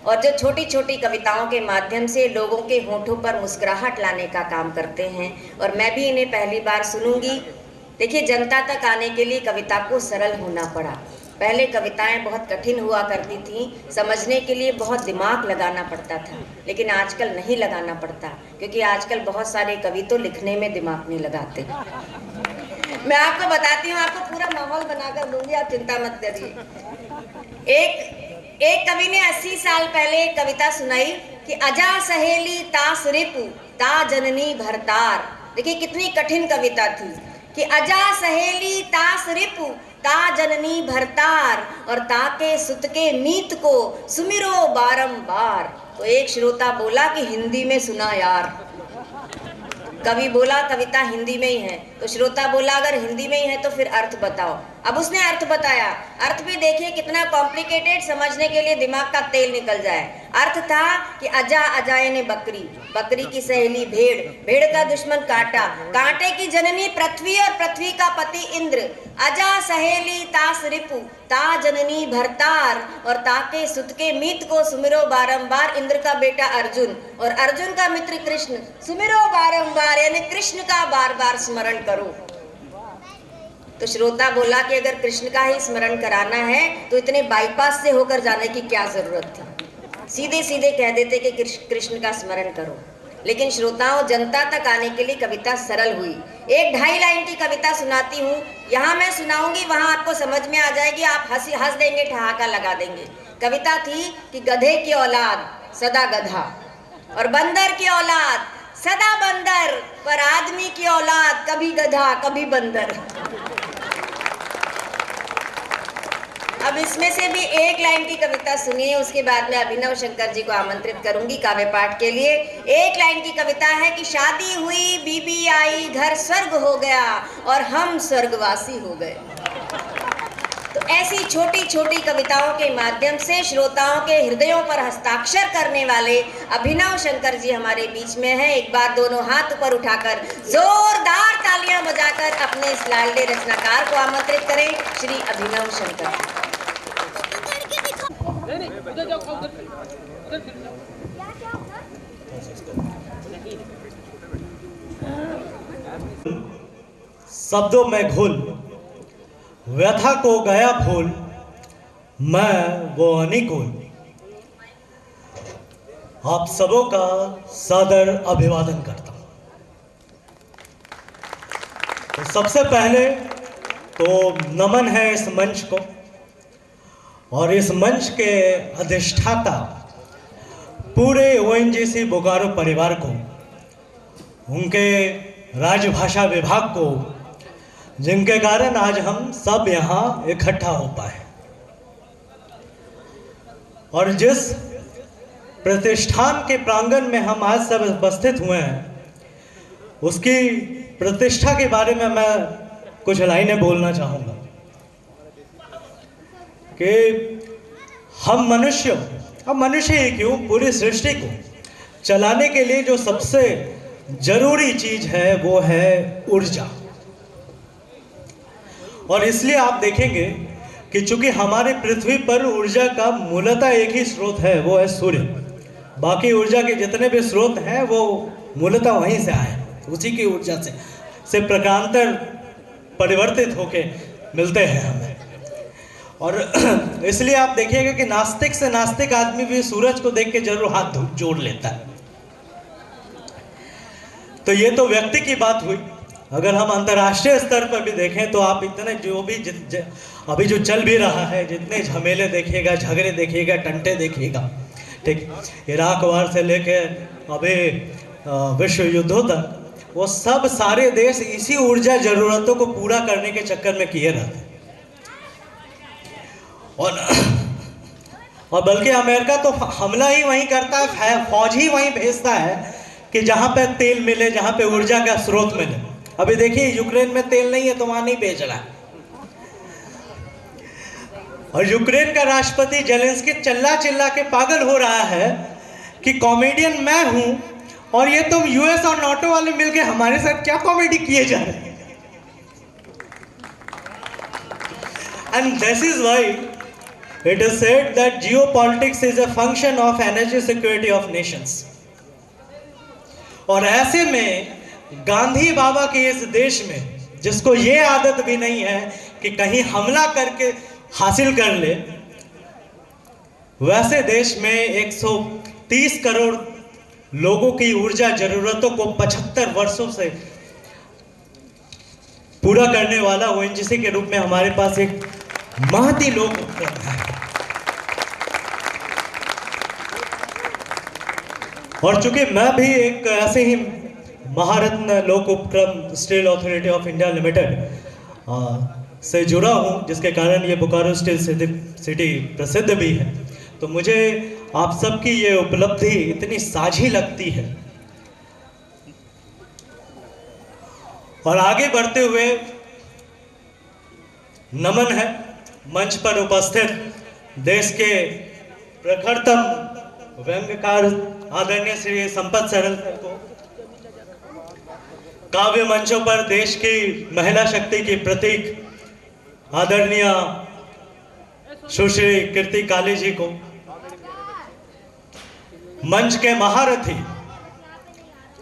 और जो छोटी छोटी कविताओं के माध्यम से लोगों के होठों पर मुस्कुराहट लाने का काम करते हैं। और मैं भी इन्हें पहली बार सुनूंगी। देखिए, जनता तक आने के लिए कविता को सरल होना पड़ा। पहले कविताएं बहुत कठिन हुआ करती थीं, समझने के लिए बहुत दिमाग लगाना पड़ता था, लेकिन आजकल नहीं लगाना पड़ता, क्योंकि आजकल बहुत सारे कवि तो लिखने में दिमाग नहीं लगाते। मैं आपको बताती हूँ, आपको पूरा माहौल बनाकर दूंगी, आप चिंता मत करिए। एक कवि ने 80 साल पहले एक कविता सुनाई कि अजा सहेली तास रिपु ता जननी भरतार। देखिए कितनी कठिन कविता थी कि अजा सहेली तास रिपु ता जननी भरतार, और ताके सुत के मीत को सुमिरो बारंबार। तो एक श्रोता बोला कि हिंदी में सुना यार। कवि बोला कविता हिंदी में ही है, तो श्रोता बोला अगर हिंदी में ही है तो फिर अर्थ बताओ। अब उसने अर्थ बताया। अर्थ भी देखिए कितना कॉम्प्लिकेटेड, समझने के लिए दिमाग का तेल निकल जाए। अर्थ था कि अजा अजाए ने बकरी, बकरी की सहेली भेड़, भेड़ का दुश्मन कांटा, कांटे की जननी पृथ्वी और पृथ्वी का पति इंद्र। अजा सहेली तास रिपु ता जननी भरतार, और ताके सुत के मीत को सुमिरो बारंबार। इंद्र का बेटा अर्जुन और अर्जुन का मित्र कृष्ण, सुमिरो बारंबार यानी कृष्ण का बार बार स्मरण करो। तो श्रोता बोला कि अगर कृष्ण का ही स्मरण कराना है तो इतने बाईपास से होकर जाने की क्या जरूरत थी, सीधे सीधे कह देते कि कृष्ण का स्मरण करो। लेकिन श्रोताओं, जनता तक आने के लिए कविता सरल हुई। एक 2.5 लाइन की कविता सुनाती हूँ, यहाँ मैं सुनाऊंगी, वहां आपको समझ में आ जाएगी, आप हंस देंगे, ठहाका लगा देंगे। कविता थी कि गधे की औलाद सदा गधा, और बंदर की औलाद सदा बंदर, पर आदमी की औलाद कभी गधा कभी बंदर। अब इसमें से भी 1 लाइन की कविता सुनिए, उसके बाद में अभिनव शंकर जी को आमंत्रित करूंगी काव्य पाठ के लिए। 1 लाइन की कविता है कि शादी हुई, बीबी आई, घर स्वर्ग हो गया और हम स्वर्गवासी हो गए। तो ऐसी छोटी छोटी कविताओं के माध्यम से श्रोताओं के हृदयों पर हस्ताक्षर करने वाले अभिनव शंकर जी हमारे बीच में हैं। एक बार दोनों हाथ ऊपर उठाकर जोरदार तालियां बजाकर अपने इस लाडले रचनाकार को आमंत्रित करें, श्री अभिनव शंकर। शब्दों में घुल, व्यथा को गया भूल, मैं वो अनिकुल। आप सबों का सादर अभिवादन करता हूं। तो सबसे पहले तो नमन है इस मंच को और इस मंच के अधिष्ठाता पूरे ONGC बोकारो परिवार को, उनके राजभाषा विभाग को, जिनके कारण आज हम सब यहाँ इकट्ठा हो पाए। और जिस प्रतिष्ठान के प्रांगण में हम आज सब उपस्थित हुए हैं, उसकी प्रतिष्ठा के बारे में मैं कुछ लाइनें बोलना चाहूँगा कि हम मनुष्य ही क्यों, पूरी सृष्टि को चलाने के लिए जो सबसे जरूरी चीज है वो है ऊर्जा। और इसलिए आप देखेंगे कि चूंकि हमारे पृथ्वी पर ऊर्जा का मूलतः एक ही स्रोत है, वो है सूर्य। बाकी ऊर्जा के जितने भी स्रोत हैं वो मूलतः वहीं से आए, उसी की ऊर्जा से प्रकारांतर परिवर्तित होके मिलते हैं हमें। और इसलिए आप देखिएगा कि नास्तिक से नास्तिक आदमी भी सूरज को देख के जरूर हाथ जोड़ लेता है। तो ये तो व्यक्ति की बात हुई। अगर हम अंतर्राष्ट्रीय स्तर पर भी देखें तो आप इतने जो भी अभी जो चल भी रहा है, जितने झमेले देखिएगा, झगड़े देखिएगा, टंटे देखिएगा, ठीक, इराक वार से लेके अभी विश्व युद्धों तक, वो सब सारे देश इसी ऊर्जा जरूरतों को पूरा करने के चक्कर में किए रहते हैं। और बल्कि अमेरिका तो हमला ही वहीं करता है, फौज ही वहीं भेजता है कि जहां पे तेल मिले, जहां पे ऊर्जा का स्रोत मिले। अभी देखिए यूक्रेन में तेल नहीं है तो वहां नहीं भेज रहा है। और यूक्रेन का राष्ट्रपति जेलेंस्की चिल्ला चिल्ला के पागल हो रहा है कि कॉमेडियन मैं हूं और ये तुम यूएस और नाटो वाले मिलके हमारे साथ क्या कॉमेडी किए जा रहे हैं। And this is why It is said that geopolitics is a function of energy security of nations. और ऐसे में गांधी बाबा के इस देश में, जिसको ये आदत भी नहीं है कि कहीं हमला करके हासिल कर ले, वैसे देश में 130 करोड़ लोगों की ऊर्जा जरूरतों को 75 वर्षों से पूरा करने वाला ओएनजीसी के रूप में हमारे पास एक महती लोक उपक्रम है। और चूंकि मैं भी एक ऐसे ही महारत्न लोक उपक्रम steel authority of India limited से जुड़ा हूं, जिसके कारण ये बोकारो स्टील सिटी प्रसिद्ध भी है, तो मुझे आप सबकी ये उपलब्धि इतनी साझी लगती है। और आगे बढ़ते हुए नमन है मंच पर उपस्थित देश के प्रखरतम व्यंग्यकार आदरणीय श्री संपत सरल सर को, काव्य मंचों पर देश की महिला शक्ति की प्रतीक आदरणीय सुश्री कीर्ति काली जी को, मंच के महारथी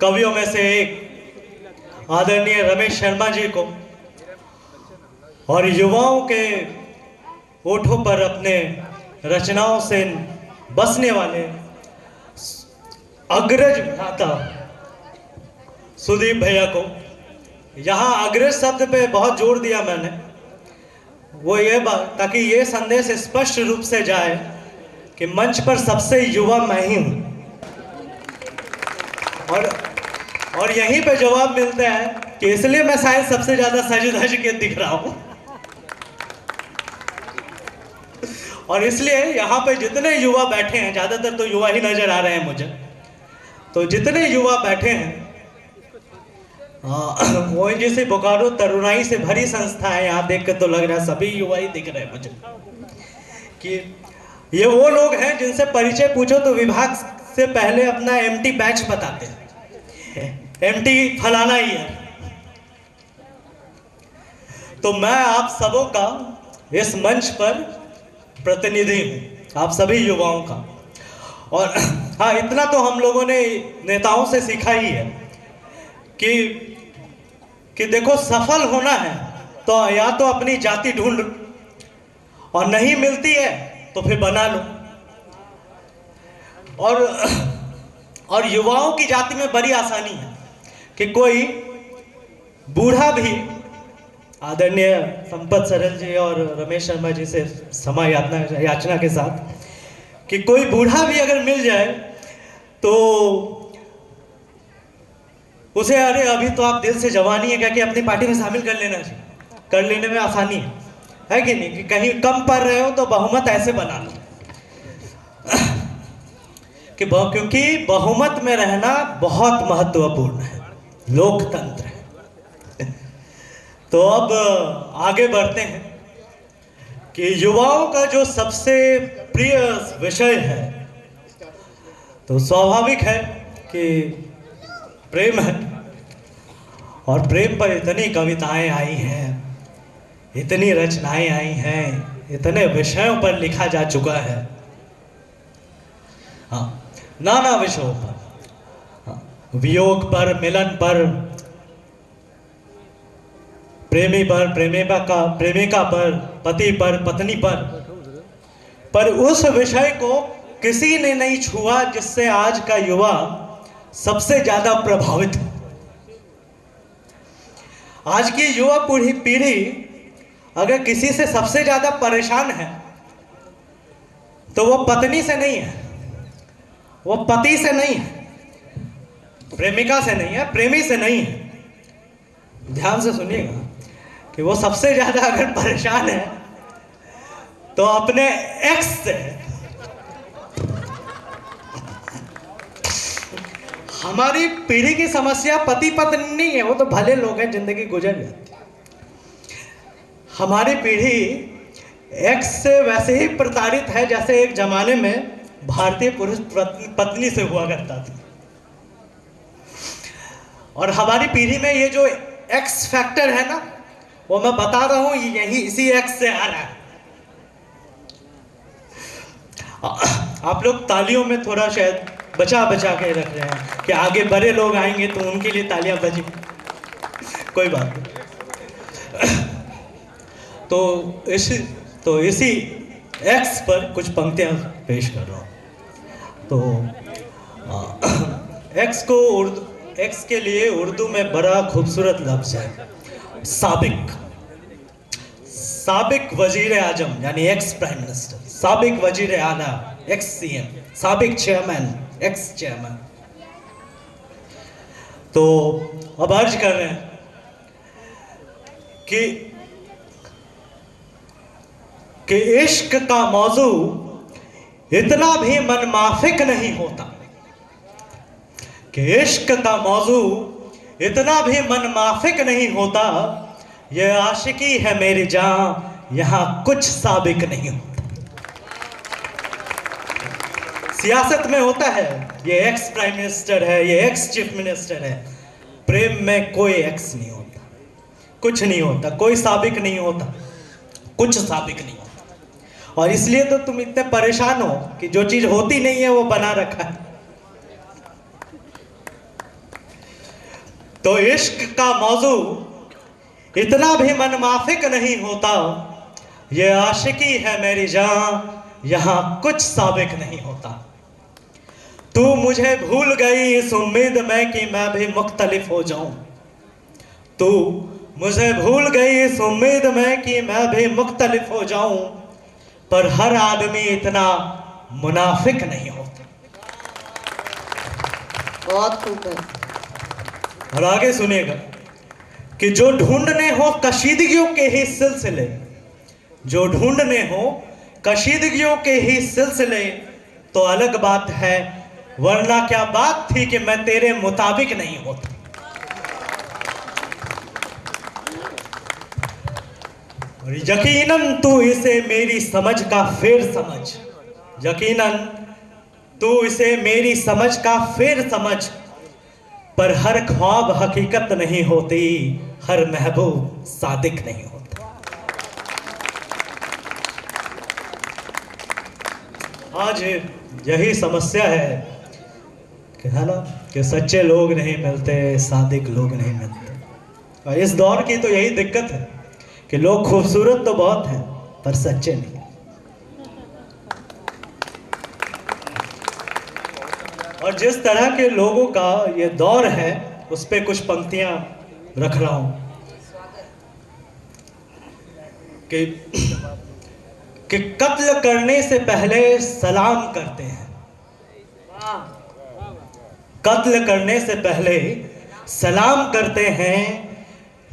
कवियों में से एक आदरणीय रमेश शर्मा जी को, और युवाओं के ओठों पर अपने रचनाओं से बसने वाले अग्रज भ्राता सुदीप भैया को। यहाँ अग्रज शब्द पे बहुत जोर दिया मैंने, वो ये बात ताकि ये संदेश स्पष्ट रूप से जाए कि मंच पर सबसे युवा मैं ही हूँ। और यहीं पे जवाब मिलता है कि इसलिए मैं शायद सबसे ज्यादा सज धज के दिख रहा हूँ। और इसलिए यहाँ पे जितने युवा बैठे हैं, ज्यादातर तो युवा ही नजर आ रहे हैं मुझे, तो जितने युवा बैठे हैं, ओएनजीसी बोकारो तरुणाई से भरी संस्था है। यहाँ देख कर तो लग रहा है सभी युवा ही दिख रहे हैं मुझे, कि ये वो लोग हैं जिनसे परिचय पूछो तो विभाग से पहले अपना एमटी बैच बताते हैं, एमटी फलाना ही है। तो मैं आप सबों का इस मंच पर प्रतिनिधि हूं, आप सभी युवाओं का। और हाँ, इतना तो हम लोगों ने नेताओं से सीखा ही है कि देखो, सफल होना है तो या तो अपनी जाति ढूंढ, और नहीं मिलती है तो फिर बना लो। और युवाओं की जाति में बड़ी आसानी है कि कोई बूढ़ा भी, आदरणीय संपत सरल जी और रमेश शर्मा जी से क्षमा याचना के साथ, कि कोई बूढ़ा भी अगर मिल जाए तो उसे अरे अभी तो आप दिल से जवानी है क्या कि अपनी पार्टी में शामिल कर लेना चाहिए, कर लेने में आसानी है कि नहीं, कि कहीं कम पड़ रहे हो तो बहुमत ऐसे बना लो कि क्योंकि बहुमत में रहना बहुत महत्वपूर्ण है, लोकतंत्र है। तो अब आगे बढ़ते हैं कि युवाओं का जो सबसे प्रिय विषय है, तो स्वाभाविक है कि प्रेम है। और प्रेम पर इतनी कविताएं आई हैं, इतनी रचनाएं आई हैं, इतने विषयों पर लिखा जा चुका है, हाँ, नाना विषयों पर, हाँ, वियोग पर, मिलन पर, प्रेमी पर, प्रेमिका पर, पति पर, पत्नी पर उस विषय को किसी ने नहीं छुआ जिससे आज का युवा सबसे ज्यादा प्रभावित है। आज की युवा पीढ़ी अगर किसी से सबसे ज्यादा परेशान है तो वो पत्नी से नहीं है, वो पति से नहीं है, प्रेमिका से नहीं है, प्रेमी से नहीं है। ध्यान से सुनिएगा कि वो सबसे ज्यादा अगर परेशान है तो अपने एक्स से। हमारी पीढ़ी की समस्या पति पत्नी नहीं है, वो तो भले लोग हैं, जिंदगी गुजर जाती है। हमारी पीढ़ी एक्स से वैसे ही प्रताड़ित है जैसे एक जमाने में भारतीय पुरुष पत्नी से हुआ करता था। और हमारी पीढ़ी में ये जो एक्स फैक्टर है ना, वो मैं बता रहा हूं, यही इसी एक्स से आ रहा है। आप लोग तालियों में थोड़ा शायद बचा बचा के रख रहे हैं कि आगे बड़े लोग आएंगे तो उनके लिए तालियां बजी। कोई बात नहीं। तो इसी एक्स पर कुछ पंक्तियां पेश कर रहा हूँ। तो एक्स के लिए उर्दू में बड़ा खूबसूरत लफ्ज़ है साबिक। साबिक वजीर आजम यानी एक्स प्राइम मिनिस्टर, साबिक वजीर आला एक्स सीएम, साबिक चेयरमैन एक्स चेयरमैन। तो अब अर्ज कर रहे हैं कि इश्क का मौजू इतना भी मनमाफिक नहीं होता, कि इश्क का मौजू इतना भी मनमाफिक नहीं होता, ये आशिकी है मेरी जान, यहां कुछ साबिक नहीं होता। सियासत में होता है, ये एक्स प्राइम मिनिस्टर है, ये एक्स चीफ मिनिस्टर है। प्रेम में कोई एक्स नहीं होता, कुछ नहीं होता, कोई साबिक नहीं होता, कुछ साबिक नहीं होता। और इसलिए तो तुम इतने परेशान हो कि जो चीज होती नहीं है वो बना रखा है। तो इश्क का मौजू इतना भी मनमाफिक नहीं होता, ये आशिकी है मेरी जान, यहां कुछ साबिक नहीं होता। तू मुझे भूल गई इस उम्मीद में कि मैं भी मुख्तलिफ हो जाऊं, तू मुझे भूल गई इस उम्मीद में कि मैं भी मुख्तलिफ हो जाऊं, पर हर आदमी इतना मुनाफिक नहीं होता। बहुत खूब है। और आगे सुनिएगा कि जो ढूंढने हो कशीदगियों के ही सिलसिले, जो ढूंढने हो कशीदगियों के ही सिलसिले, तो अलग बात है, वरना क्या बात थी कि मैं तेरे मुताबिक नहीं होता। और यकीनन तू इसे मेरी समझ का फेर समझ, यकीनन तू इसे मेरी समझ का फेर समझ, पर हर ख्वाब हकीकत नहीं होती, हर महबूब सादिक नहीं होता। आज यही समस्या है ना, कि सच्चे लोग नहीं मिलते, सादिक लोग नहीं मिलते। और इस दौर की तो यही दिक्कत है कि लोग खूबसूरत तो बहुत हैं पर सच्चे नहीं। और जिस तरह के लोगों का ये दौर है, उस पे कुछ पंक्तियां रख रहा हूं कि कत्ल करने से पहले सलाम करते हैं, कत्ल करने से पहले सलाम करते हैं,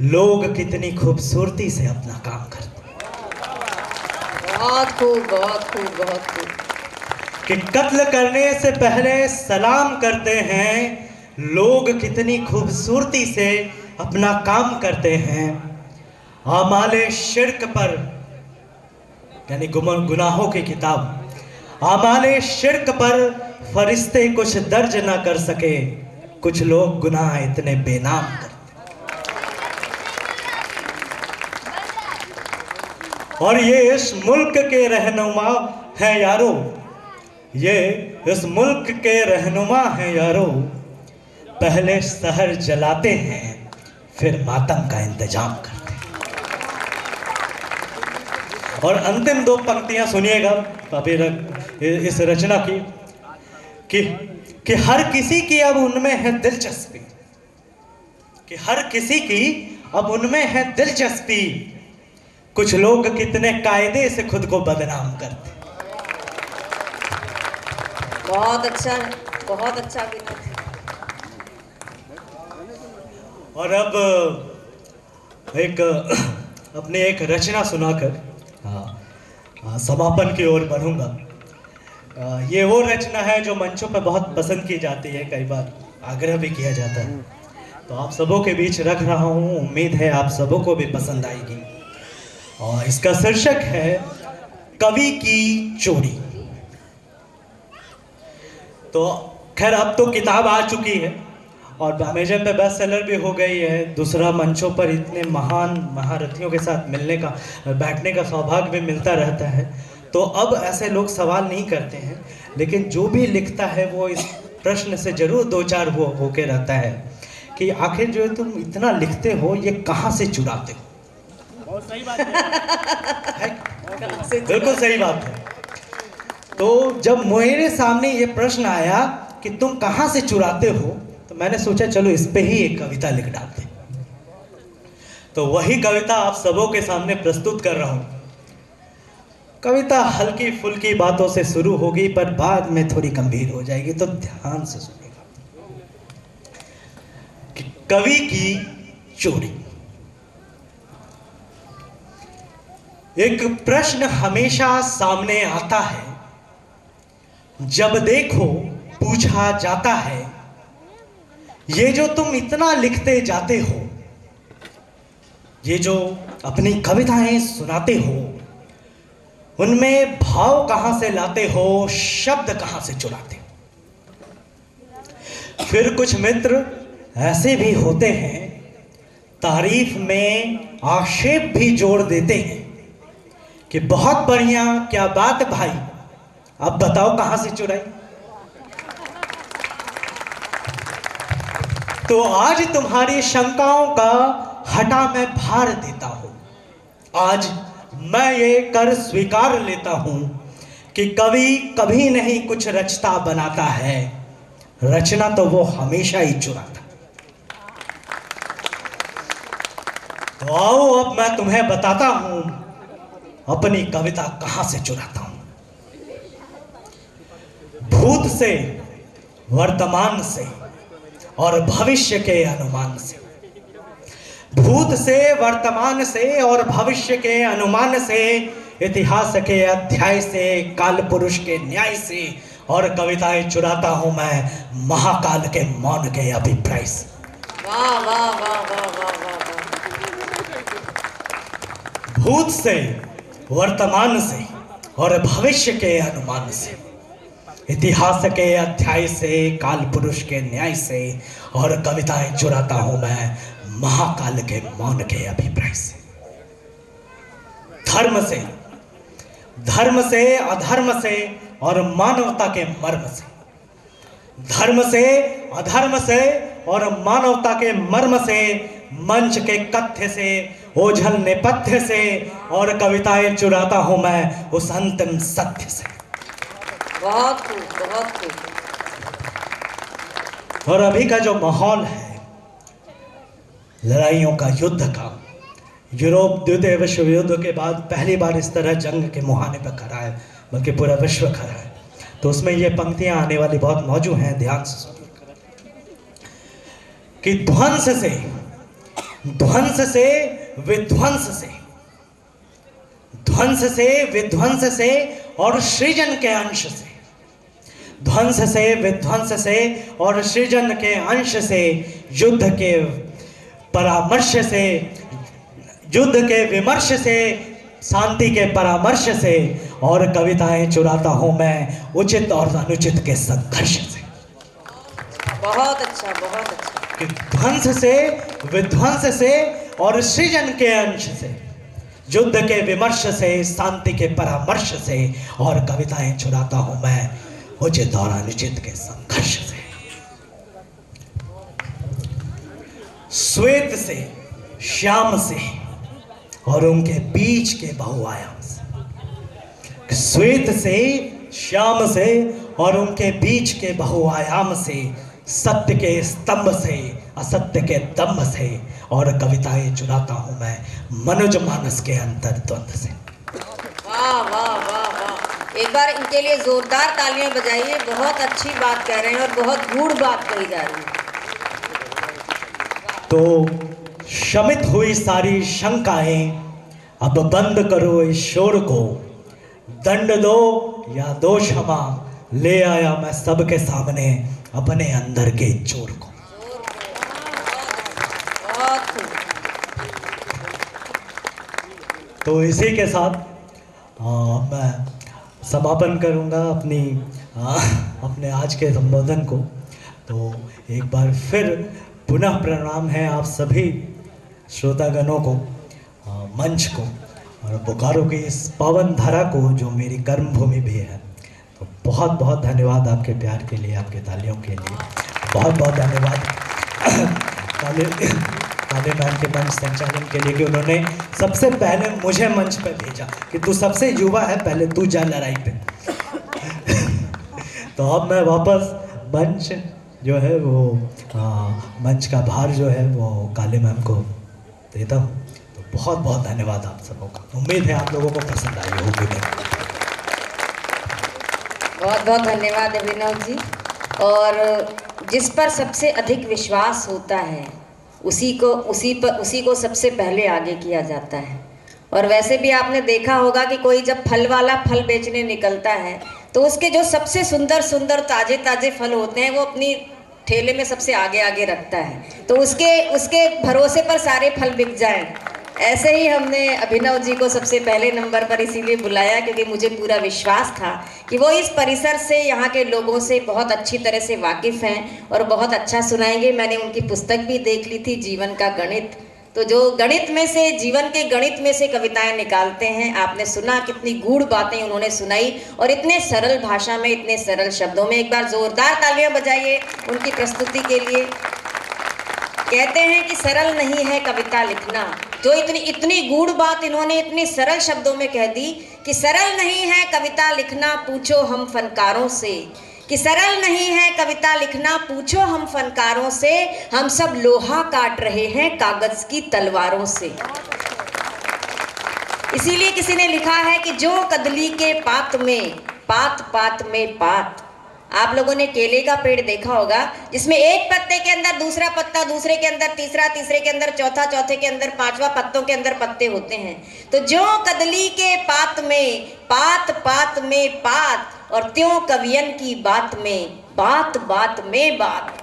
लोग कितनी खूबसूरती से अपना काम करते हैं। बहुत खूब, बहुत खूब, बहुत खूब। कि कत्ल करने से पहले सलाम करते हैं, लोग कितनी खूबसूरती से अपना काम करते हैं। आमाले शिर्क पर यानी गुनाहों की किताब, आमाले शिर्क पर फरिश्ते कुछ दर्ज ना कर सके, कुछ लोग गुनाह इतने बेनाम करते। और ये इस मुल्क के रहनुमा हैं यारो, ये इस मुल्क के रहनुमा हैं यारो, पहले शहर जलाते हैं फिर मातम का इंतजाम करते हैं। और अंतिम दो पंक्तियां सुनिएगा अभी इस रचना की कि हर किसी की अब उनमें है दिलचस्पी, कि हर किसी की अब उनमें है दिलचस्पी, कुछ लोग कितने कायदे से खुद को बदनाम करते। बहुत अच्छा, बहुत अच्छा विनोद। और अब अपनी एक रचना सुनाकर समापन की ओर बढ़ूंगा। ये वो रचना है जो मंचों पर बहुत पसंद की जाती है, कई बार आग्रह भी किया जाता है, तो आप सबों के बीच रख रहा हूँ, उम्मीद है आप सबों को भी पसंद आएगी। और इसका शीर्षक है कवि की चोरी। तो खैर अब तो किताब आ चुकी है और अमेजन पे बेस्ट सेलर भी हो गई है। दूसरा, मंचों पर इतने महान महारथियों के साथ मिलने का, बैठने का सौभाग्य भी मिलता रहता है। तो तो अब ऐसे लोग सवाल नहीं करते हैं, लेकिन जो भी लिखता है वो इस प्रश्न से जरूर दो चार वो होके रहता है कि आखिर जो तुम इतना लिखते हो ये कहाँ से चुराते हो। बहुत सही बात है। बिल्कुल सही बात है। तो जब मेरे सामने ये प्रश्न आया कि तुम कहाँ से चुराते हो, तो मैंने सोचा चलो इस पे ही एक कविता लिख डालते। तो वही कविता आप सबों के सामने प्रस्तुत कर रहा हूँ। कविता हल्की फुल्की बातों से शुरू होगी पर बाद में थोड़ी गंभीर हो जाएगी, तो ध्यान से सुनिएगा। कि कवि की चोरी। एक प्रश्न हमेशा सामने आता है, जब देखो पूछा जाता है, ये जो तुम इतना लिखते जाते हो, ये जो अपनी कविताएं सुनाते हो, उनमें भाव कहां से लाते हो, शब्द कहां से चुराते हो। फिर कुछ मित्र ऐसे भी होते हैं, तारीफ में आक्षेप भी जोड़ देते हैं कि बहुत बढ़िया, क्या बात भाई, अब बताओ कहां से चुराई। तो आज तुम्हारी शंकाओं का हटा मैं भार देता हूं। आज मैं ये कर स्वीकार लेता हूं कि कवि कभी नहीं कुछ रचता बनाता है, रचना तो वो हमेशा ही चुराता। तो आओ अब मैं तुम्हें बताता हूं अपनी कविता कहां से चुराता हूं। भूत से, वर्तमान से और भविष्य के अनुमान से, भूत से, वर्तमान से और भविष्य के अनुमान से, इतिहास के अध्याय से, काल पुरुष के न्याय से, और कविताएं चुराता हूं मैं महाकाल के मौन के अभिप्राय से। वाह वाह वाह वाह वाह वाह वाह। भूत से, वर्तमान से और भविष्य के अनुमान से, इतिहास के अध्याय से, काल पुरुष के न्याय से, और कविताएं चुराता हूं मैं महाकाल के मौन के अभिप्राय से। धर्म से, धर्म से, अधर्म से और मानवता के मर्म से, धर्म से, अधर्म से और मानवता के मर्म से, मंच के कथ्य से, ओझल नेपथ्य से, और कविताएं चुराता हूं मैं उस अंतिम सत्य से। बहुत खूब, बहुत खूब। और अभी का जो माहौल है लड़ाइयों का, युद्ध का, यूरोप द्वितीय विश्व युद्ध के बाद पहली बार इस तरह जंग के मुहाने पर खड़ा है, बल्कि पूरा विश्व खड़ा है। तो उसमें ये पंक्तियां आने वाली बहुत मौजूद हैं, ध्यान से सुनिएगा। कि ध्वंस से, ध्वंस से विध्वंस से, ध्वंस से विध्वंस से और सृजन के अंश से, ध्वंस से विध्वंस से और सृजन के अंश से, युद्ध के परामर्श से, युद्ध के विमर्श से, शांति के परामर्श से, और कविताएं चुराता हूं मैं उचित और अनुचित के संघर्ष से। बहुत अच्छा, बहुत अच्छा। कि ध्वंस से, विध्वंस से और सृजन के अंश से, युद्ध के विमर्श से, शांति के परामर्श से, और कविताएं चुराता हूं मैं उचित और अनुचित के संघर्ष से। श्वेत से, श्याम से और उनके बीच के बहुआयाम से, श्वेत से, श्याम से और उनके बीच के बहुआयाम से, सत्य के स्तंभ से, असत्य के दम्भ से, और कविताएं चुराता हूं मैं मनुज मानस के अंतर्द्वंद से। वाह वाह वाह वाह। एक बार इनके लिए जोरदार तालियां बजाइए। बहुत अच्छी बात कह रहे हैं और बहुत गूढ़ बात कही जा रही है। तो शमित हुई सारी शंकाएं, अब बंद करो इस शोर को, दंड दो या दो क्षमा, ले आया मैं सबके सामने अपने अंदर के चोर को। बहुत खूब। तो इसी के साथ मैं समापन करूंगा अपने आज के संबोधन को। तो एक बार फिर पुनः प्रणाम है आप सभी श्रोतागणों को, मंच को, और बोकारो की इस पावन धारा को जो मेरी कर्म भूमि भी है। तो बहुत बहुत धन्यवाद आपके प्यार के लिए, आपके तालियों के लिए बहुत बहुत धन्यवाद काले मैम के मंच संचालन के लिए कि उन्होंने सबसे पहले मुझे मंच पे भेजा कि तू सबसे युवा है, पहले तू जा लड़ाई पे। तो अब मैं वापस मंच जो है वो मंच का भार जो है वो काले मैम को देता हूँ। तो बहुत बहुत धन्यवाद आप सबों का। उम्मीद है आप लोगों को पसंद आई होगी। बहुत बहुत धन्यवाद अभिनव जी। और जिस पर सबसे अधिक विश्वास होता है उसी को सबसे पहले आगे किया जाता है। और वैसे भी आपने देखा होगा कि कोई जब फल वाला फल बेचने निकलता है तो उसके जो सबसे सुंदर सुंदर ताजे ताजे फल होते हैं वो अपनी ठेले में सबसे आगे आगे रखता है, तो उसके भरोसे पर सारे फल बिक जाएं। ऐसे ही हमने अभिनव जी को सबसे पहले नंबर पर इसीलिए बुलाया क्योंकि मुझे पूरा विश्वास था कि वो इस परिसर से, यहाँ के लोगों से बहुत अच्छी तरह से वाकिफ़ हैं और बहुत अच्छा सुनाएंगे। मैंने उनकी पुस्तक भी देख ली थी, जीवन का गणित। तो जो गणित में से, जीवन के गणित में से कविताएं निकालते हैं, आपने सुना कितनी गूढ़ बातें उन्होंने सुनाई और इतने सरल भाषा में, इतने सरल शब्दों में। एक बार जोरदार तालियां बजाइए उनकी प्रस्तुति के लिए। कहते हैं कि सरल नहीं है कविता लिखना। जो इतनी गूढ़ बात इन्होंने इतने सरल शब्दों में कह दी कि सरल नहीं है कविता लिखना, पूछो हम फनकारों से। कि सरल नहीं है कविता लिखना, पूछो हम फनकारों से। हम सब लोहा काट रहे हैं कागज की तलवारों से। इसीलिए किसी ने लिखा है कि जो कदली के पात में पात पात में पात। आप लोगों ने केले का पेड़ देखा होगा जिसमें एक पत्ते के अंदर दूसरा पत्ता, दूसरे के अंदर तीसरा, तीसरे के अंदर चौथा, चौथे के अंदर पांचवा, पत्तों के अंदर पत्ते होते हैं। तो जो कदली के पात में पात पात में पात, और त्यों कवियन की बात में बात बात में बात।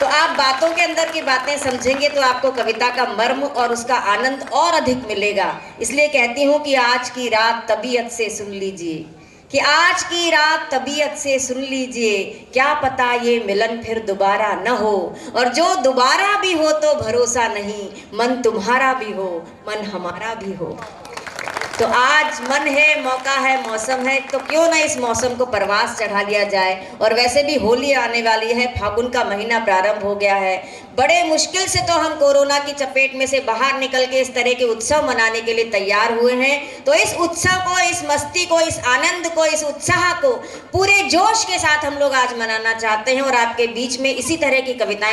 तो आप बातों के अंदर की बातें समझेंगे तो आपको कविता का मर्म और उसका आनंद और अधिक मिलेगा। इसलिए कहती हूँ कि आज की रात तबीयत से सुन लीजिए, कि आज की रात तबीयत से सुन लीजिए, क्या पता ये मिलन फिर दोबारा न हो। और जो दोबारा भी हो तो भरोसा नहीं, मन तुम्हारा भी हो, मन हमारा भी हो। तो आज मन है, मौका है, मौसम है, तो क्यों ना इस मौसम को परवास चढ़ा लिया जाए। और वैसे भी होली आने वाली है, फागुन का महीना प्रारंभ हो गया है। बड़े मुश्किल से तो हम कोरोना की चपेट में से बाहर निकल के इस तरह के उत्सव मनाने के लिए तैयार हुए हैं। तो इस उत्सव को, इस मस्ती को, इस आनंद को, इस उत्साह को पूरे जोश के साथ हम लोग आज मनाना चाहते हैं और आपके बीच में इसी तरह की कविताएं